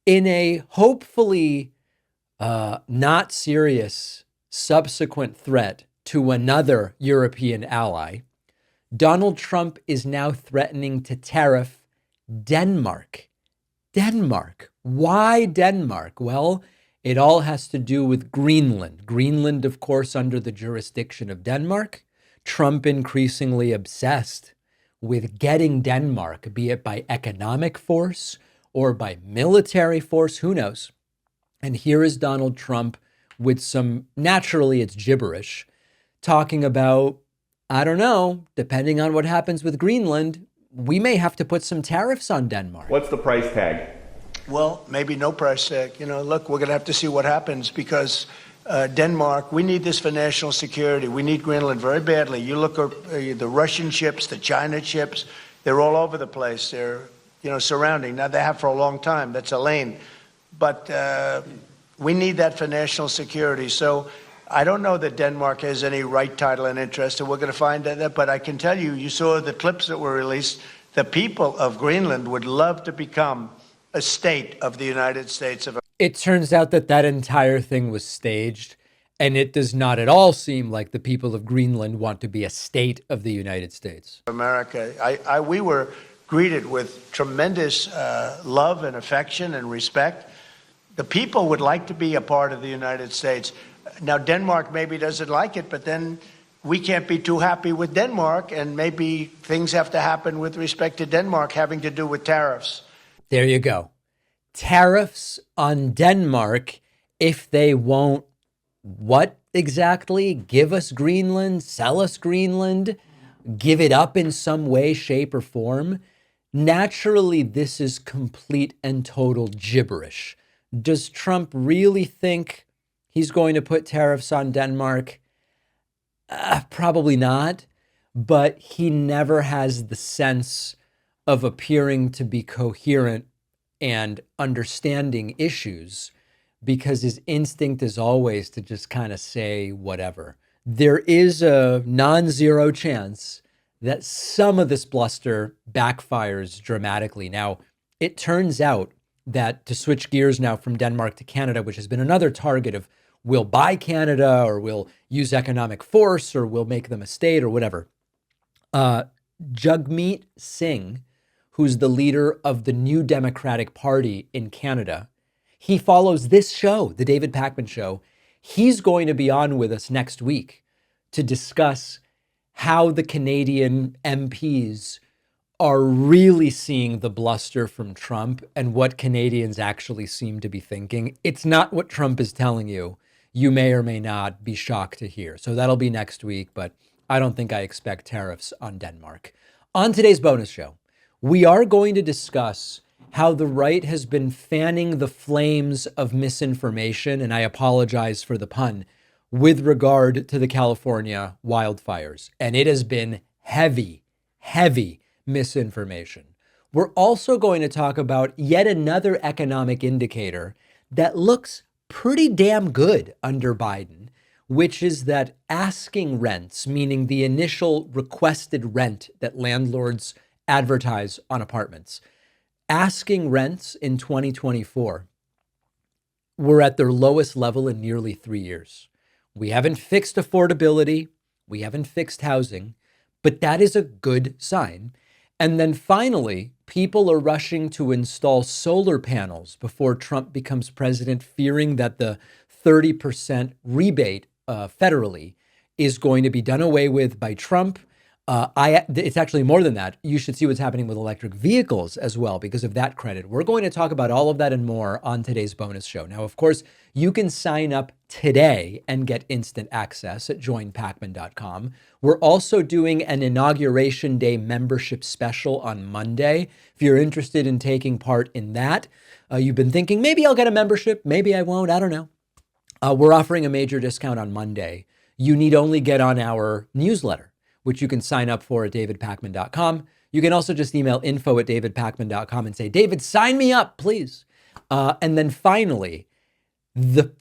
In a hopefully not serious subsequent threat to another European ally, Donald Trump is now threatening to tariff Denmark. Denmark. Why Denmark? Well, it all has to do with Greenland. Greenland, of course, under the jurisdiction of Denmark. Trump increasingly obsessed with getting Denmark, be it by economic force or by military force, who knows? And here is Donald Trump with some, naturally it's gibberish, talking about, I don't know, depending on what happens with Greenland, we may have to put some tariffs on Denmark. What's the price tag? Well, maybe no price tag. Look, we're going to have to see what happens because Denmark, we need this for national security. We need Greenland very badly. You look at the Russian ships, the China ships, they're all over the place. They're, surrounding. Now, they have for a long time. That's a lane. But we need that for national security. So I don't know that Denmark has any right, title, and interest, and we're going to find that. But I can tell you, you saw the clips that were released. The people of Greenland would love to become a state of the United States of America. It turns out that that entire thing was staged, and it does not at all seem like the people of Greenland want to be a state of the United States. America. We were greeted with tremendous love and affection and respect. The people would like to be a part of the United States. Now, Denmark maybe doesn't like it, but then we can't be too happy with Denmark, and maybe things have to happen with respect to Denmark having to do with tariffs. There you go. Tariffs on Denmark if they won't, what exactly? Give us Greenland, sell us Greenland, give it up in some way, shape, or form. Naturally, this is complete and total gibberish. Does Trump really think he's going to put tariffs on Denmark? Probably not, but he never has the sense of appearing to be coherent and understanding issues because his instinct is always to just kind of say whatever. There is a non-zero chance that some of this bluster backfires dramatically. Now, it turns out that, to switch gears now from Denmark to Canada, which has been another target of we'll buy Canada or we'll use economic force or we'll make them a state or whatever. Jagmeet Singh, who's the leader of the New Democratic Party in Canada, he follows this show, the David Pakman Show. He's going to be on with us next week to discuss how the Canadian MPs are really seeing the bluster from Trump and what Canadians actually seem to be thinking. It's not what Trump is telling you. You may or may not be shocked to hear. So that'll be next week, but I don't think I expect tariffs on Denmark. On today's bonus show, we are going to discuss how the right has been fanning the flames of misinformation, and I apologize for the pun, with regard to the California wildfires. And it has been heavy, heavy misinformation. We're also going to talk about yet another economic indicator that looks pretty damn good under Biden, which is that asking rents, meaning the initial requested rent that landlords advertise on apartments, asking rents in 2024 were at their lowest level in nearly 3 years. We haven't fixed affordability. We haven't fixed housing, but that is a good sign. And then finally, people are rushing to install solar panels before Trump becomes president, fearing that the 30% rebate federally is going to be done away with by Trump. It's actually more than that. You should see what's happening with electric vehicles as well because of that credit. We're going to talk about all of that and more on today's bonus show. Now, of course, you can sign up today and get instant access at joinpakman.com. We're also doing an Inauguration Day membership special on Monday. If you're interested in taking part in that, you've been thinking, maybe I'll get a membership, maybe I won't, I don't know. We're offering a major discount on Monday. You need only get on our newsletter, which you can sign up for at davidpakman.com. You can also just email info@davidpakman.com and say, David, sign me up, please. And then finally, the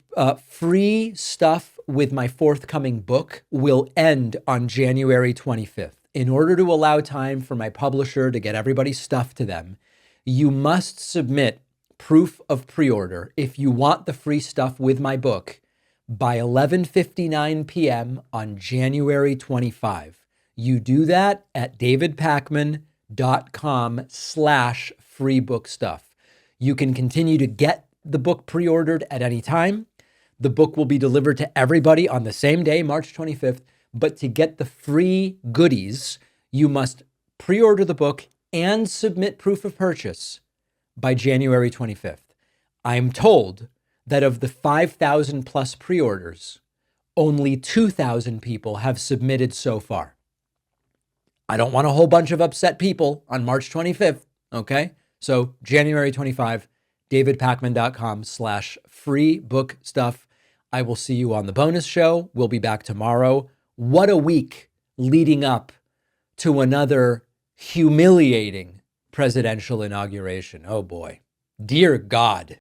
free stuff with my forthcoming book will end on January 25th. In order to allow time for my publisher to get everybody's stuff to them, you must submit proof of pre-order if you want the free stuff with my book by 11:59 p.m. on January 25. You do that at davidpakman.com/free book stuff. You can continue to get the book pre-ordered at any time. The book will be delivered to everybody on the same day, March 25th. But to get the free goodies, you must pre-order the book and submit proof of purchase by January 25th. I'm told that of the 5,000 plus pre-orders, only 2,000 people have submitted so far. I don't want a whole bunch of upset people on March 25th, okay? So January 25, davidpakman.com/free book stuff. I will see you on the bonus show. We'll be back tomorrow. What a week leading up to another humiliating presidential inauguration. Oh boy. Dear God.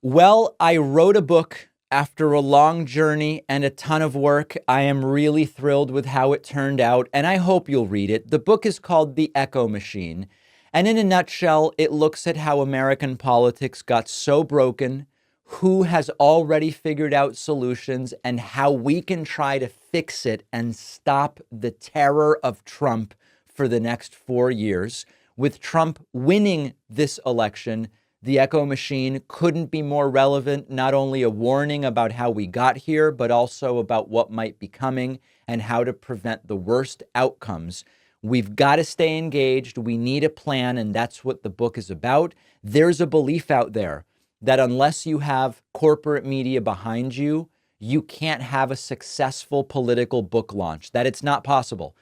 Well, I wrote a book after a long journey and a ton of work. I am really thrilled with how it turned out, and I hope you'll read it. The book is called The Echo Machine, and in a nutshell, it looks at how American politics got so broken, who has already figured out solutions, and how we can try to fix it and stop the terror of Trump for the next 4 years. With Trump winning this election, The Echo Machine couldn't be more relevant, not only a warning about how we got here, but also about what might be coming and how to prevent the worst outcomes. We've got to stay engaged. We need a plan, and that's what the book is about. There's a belief out there that unless you have corporate media behind you, you can't have a successful political book launch, that it's not possible.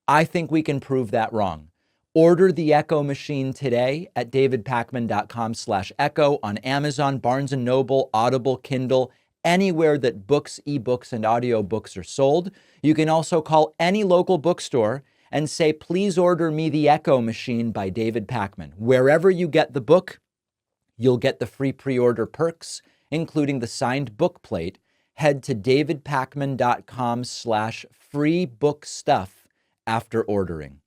I think we can prove that wrong. Order The Echo Machine today at davidpakman.com/echo on Amazon, Barnes & Noble, Audible, Kindle, anywhere that books, ebooks, and audiobooks are sold. You can also call any local bookstore and say, please order me The Echo Machine by David Pakman. Wherever you get the book, you'll get the free pre-order perks, including the signed book plate. Head to davidpakman.com/free book stuff after ordering.